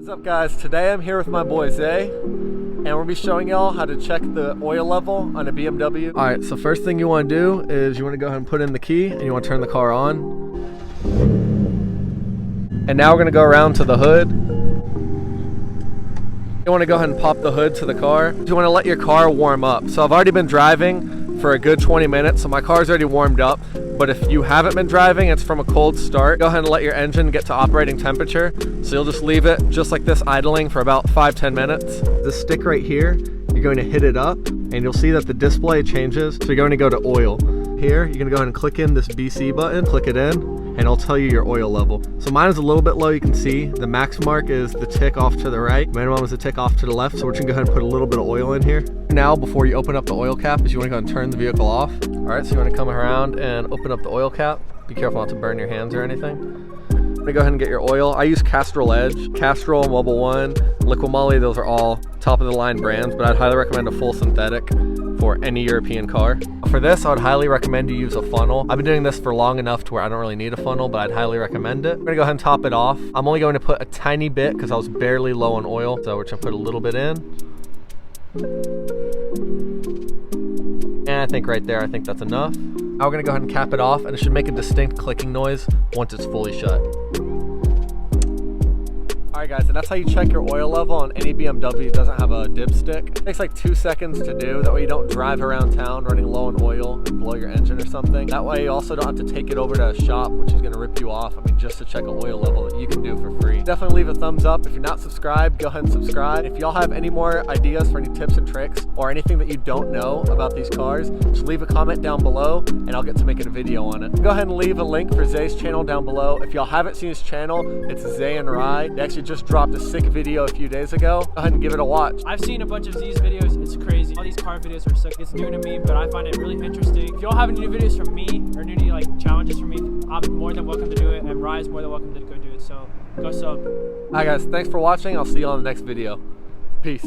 What's up guys, today I'm here with my boy Zay and we'll be showing y'all how to check the oil level on a BMW. Alright, so first thing you want to do is you want to go ahead and put in the key and you want to turn the car on. And now we're going to go around to the hood. You want to go ahead and pop the hood to the car. You want to let your car warm up. So I've already been driving for a good 20 minutes, so my car's already warmed up. But if you haven't been driving, it's from a cold start, go ahead and let your engine get to operating temperature. So you'll just leave it just like this idling for about 5-10 minutes. This stick right here, you're going to hit it up and you'll see that the display changes. So you're going to go to oil. Here, you're going to go ahead and click in this BC button, click it in, and it'll tell you your oil level. So mine is a little bit low, you can see. The max mark is the tick off to the right. Minimum is the tick off to the left. So we're just gonna go ahead and put a little bit of oil in here. Now, before you open up the oil cap, is you wanna go and turn the vehicle off. All right, so you wanna come around and open up the oil cap. Be careful not to burn your hands or anything. I'm gonna go ahead and get your oil. I use Castrol Edge, Castrol, Mobil 1, Liqui Moly, those are all top of the line brands, but I'd highly recommend a full synthetic for any European car. For this, I would highly recommend you use a funnel. I've been doing this for long enough to where I don't really need a funnel, but I'd highly recommend it. I'm gonna go ahead and top it off. I'm only going to put a tiny bit because I was barely low on oil, so we're just gonna put a little bit in. And I think right there, I think that's enough. Now we're gonna go ahead and cap it off, and it should make a distinct clicking noise once it's fully shut. Alright guys, and that's how you check your oil level on any BMW that doesn't have a dipstick. It takes like 2 seconds to do, that way you don't drive around town running low on oil and blow your engine or something. That way you also don't have to take it over to a shop, which is going to rip you off. I mean, just to check an oil level that you can do for free. Definitely leave a thumbs up. If you're not subscribed, go ahead and subscribe. If y'all have any more ideas for any tips and tricks or anything that you don't know about these cars, just leave a comment down below and I'll get to making a video on it. Go ahead and leave a link for Zay's channel down below. If y'all haven't seen his channel, it's Zay and Rye. They actually just dropped a sick video a few days ago. Go ahead and give it a watch. I've seen a bunch of these videos. It's crazy. All these car videos are sick. It's new to me, but I find it really interesting. If y'all have any new videos from me or any like challenges from me, I'm more than welcome to do it, and Rye is more than welcome to go do it. So go sub. Alright guys, thanks for watching. I'll see you on the next video. Peace.